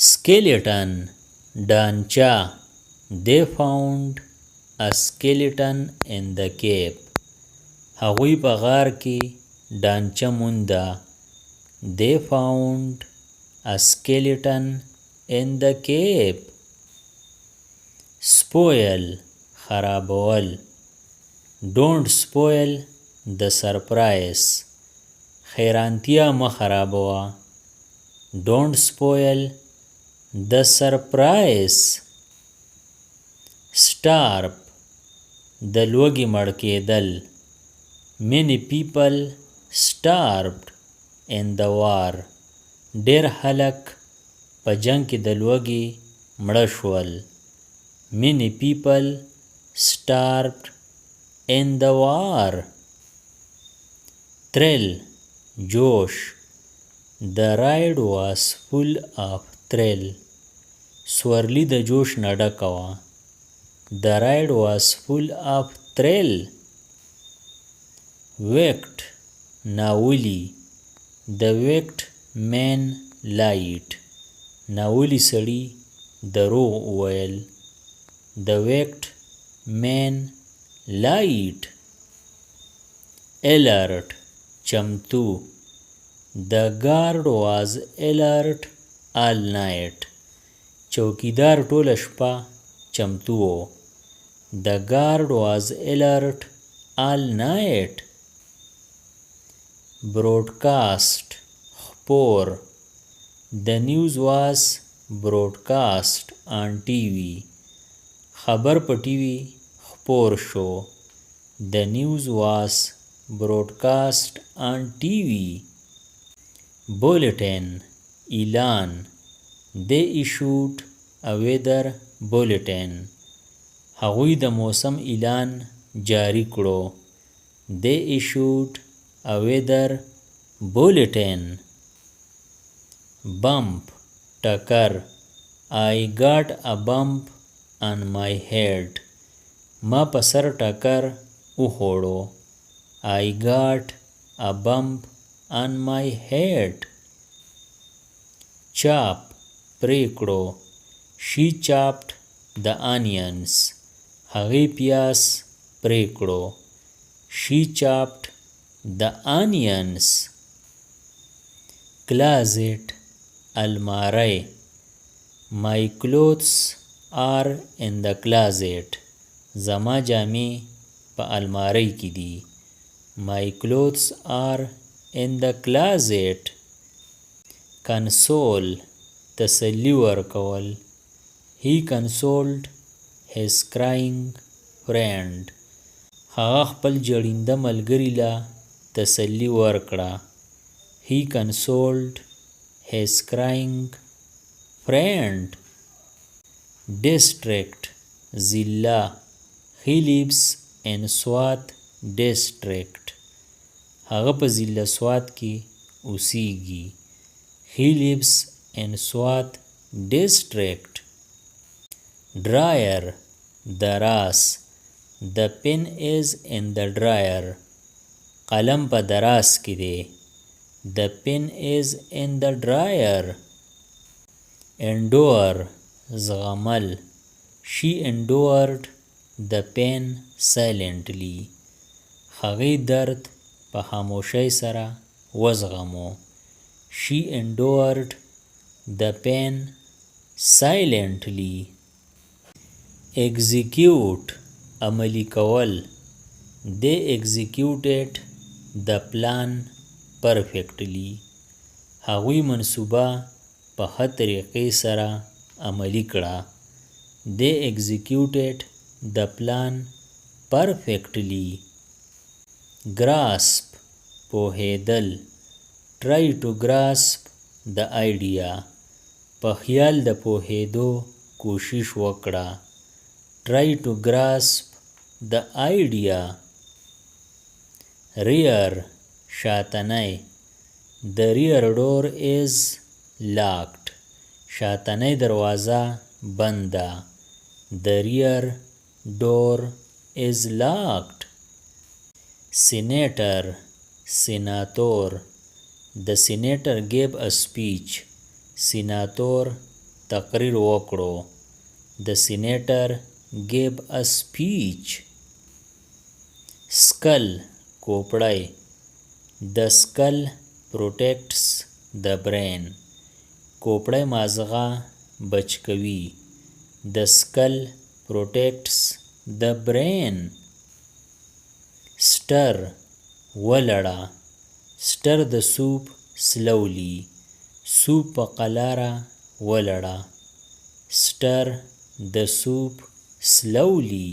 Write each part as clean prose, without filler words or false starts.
skeleton ډانچه. They found a skeleton in the cave. هغوی په غار کې ډانچه مونده. They found a skeleton in the cave. Spoil خرابول. Don't spoil the surprise. خیرانتیا مه خرابوه. Don't spoil the surprise. Starve د لوږې مړ کېدل. Many people starved in the war. ډېر خلک په جنګ کې د لوږې مړه شول. Many people starved in the war. Thrill جوش. The ride was full of thrill. سورلی د جوش نه ډکه وه. The ride was full of thrill. Wicked ناولی. The wicked man lied. ناولی سړي دروغ وویل. The wicked man lied. Alert چمتو. The guard was alert all night. چوکیدار ټوله شپه چمتو و. The guard was alert all night. Broadcast خپور. The news was broadcast on TV. خبر په ټي وي خپور شو. The news was broadcast on TV. Bulletin اعلان. They issued a weather bulletin. هغوی د موسم اعلان جاری کړو. They issued a weather bulletin. Bump ټکر. I got a bump on my head. ما په سر ټکر وخوړو. I got a bump on my head. Chop پرې کړو. She chopped the onions. هغې پیاز پرې کړو. She chopped the onions. Closet الماری. My clothes are in the closet. زما جامې په الماری کې دي. My clothes are in the closet. Console تسلی ورکول. He consoled his crying friend. هغه خپل جړینده ملګري له تسلی ورکړه. He consoled his crying friend. District ضلع. He lives in Swat district. هغه په ضلع سوات کې اوسیږي. He lives in Swat district. Dryer دراس. The pen is in the dryer. قلم په دراس کې دی. The pen is in the dryer. Endure زغمل. She endured the pain silently. هغې درد په خاموشۍ سره وزغمو. She endured the pain silently. Execute عملي کول. They executed the plan perfectly. هغوی منصوبه په ښه طریقې سره عملي کړه. They executed the plan perfectly. Grasp پوهېدل. Try to grasp the idea. په خیال د پوهېدو کوشش وکړه. Try to grasp the idea. Rear شاتنی. The rear door is locked. شاتنی دروازه بنده. The rear door is locked. Senator Senator. The senator gave a speech. Senator تقریر وکړو. The senator gave a speech. Skull کوپړی. The skull protects the brain. کوپړی مازغه بچ کوي. The skull protects the brain. Stir ولړه. Stir the soup slowly. soup په قلاره ولړه. Stir the soup slowly.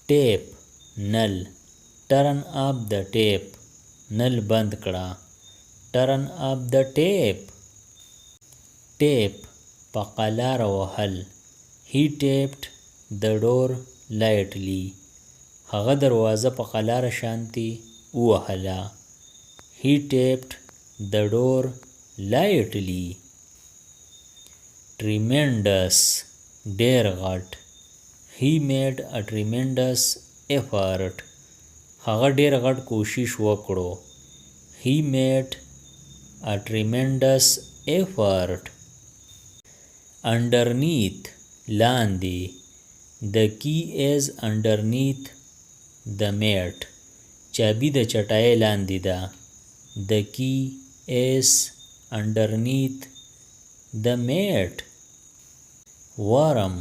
Tape نل. Turn up the tape. نل بند کړه. Turn up the tape. Tape په قلاره وهل. He taped the door lightly. هغه دروازه په قلاره شانتي ووهله. He taped the door lightly. Tremendous ډېر غټ. He made a tremendous effort. هغه ډېر غټ کوشش وکړو. He made a tremendous effort. Underneath لاندې. The key is underneath the mat. چابي د چټای لاندې ده. The key is underneath the mat. Worm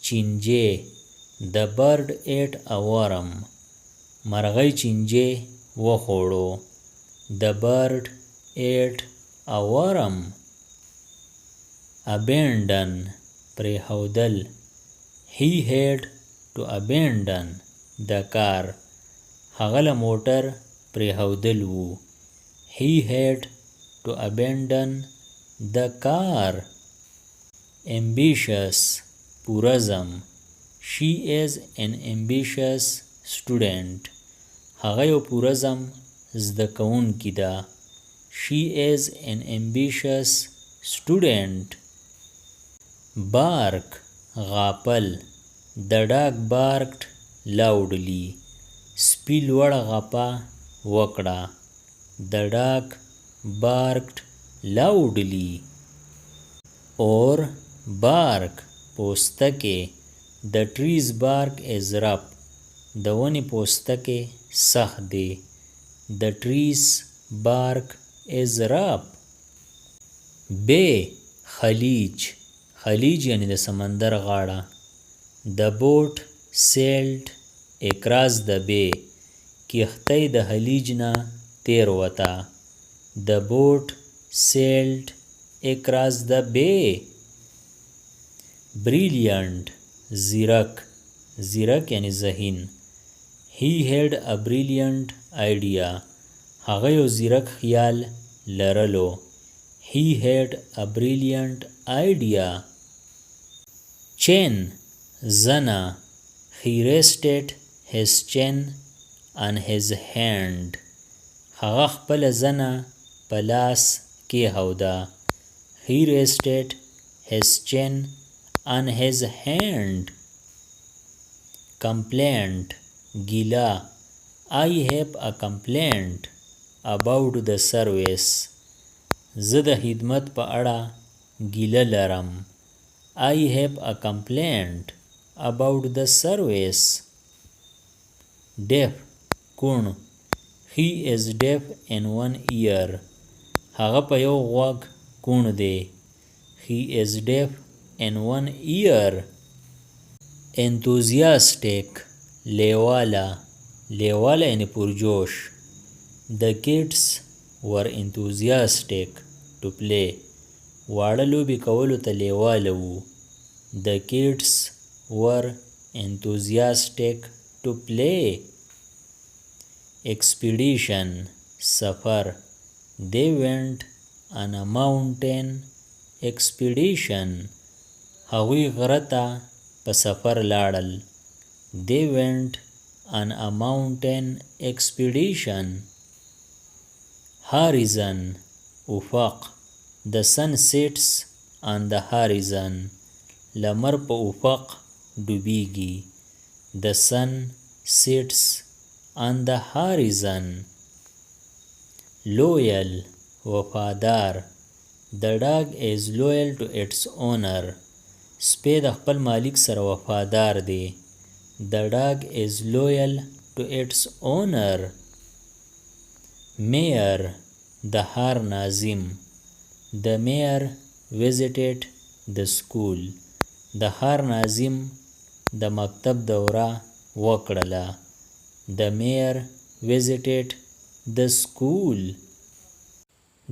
چینجه. The bird ate a worm. مرغۍ چینجه وخوړو. The bird ate a worm. Abandon پرېښودل. He had to abandon the car. هغه له موټر پرېښودل وو. He had to abandon the car. Ambitious پورزم. She is an ambitious student. هغه یو پورزم زده کوونکې ده. She is an ambitious student. Bark غاپل. The dog barked loudly. سپي لوړه غپا وکړه. The dog barked loudly. Or bark پوستکی. The tree's bark is rough. د ونې پوستکی سخت دی. The tree's bark is rough. Bay خلیج. خلیج یعنی د سمندر غاړه. The boat sailed across the bay. کښتۍ د خلیج نه تیر وته. The boat sailed across the bay. Brilliant زیرک. زیرک یعنی ذهین. He had a brilliant idea. هغه یو زیرک خیال لرلو. He had a brilliant idea. Chin زنه. He rested his chin on his hand. هغه خپل زنه په لاس کېښوده. He rested his chin on his hand. Complaint ګیله. I have a complaint about the service. زه د خدمت په اړه ګیله لرم. I have a complaint about the service. Deaf کوڼ. He is deaf in one ear. هغه په یو غوږ کوڼ دی. He is deaf in one ear. Enthusiastic لیواله. لیواله یعنی پرجوش. The kids were enthusiastic to play. واړه لوبې کولو ته لیواله وو. The kids were enthusiastic to play. Expedition سفر. They went on a mountain expedition. هغوی غره ته په سفر لاړل. They went on a mountain expedition. Horizon افق. The sun sets on the horizon. لمر په افق ډوبیږي. The sun sets on the horizon. Loyal وفادار. The dog is loyal to its owner. سپی د خپل مالک سره وفادار دی. The dog is loyal to its owner. Mayor د ښار ناظم. The mayor visited the school. د ښار ناظم د مکتب دوره وکړله. The mayor visited the school.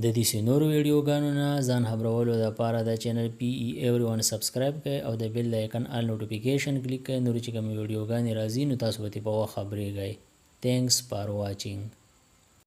د دې نورو ویډیوګانو نه ځان خبرولو لپاره د چینل PE Everyone سبسکرایب کړئ او د بیل آیکن آل نوټیفیکیشن کلیک کړئ. نورې چې کومې ویډیوګانې راځي نو تاسو به ترې په وخت خبریږئ. Thanks for watching.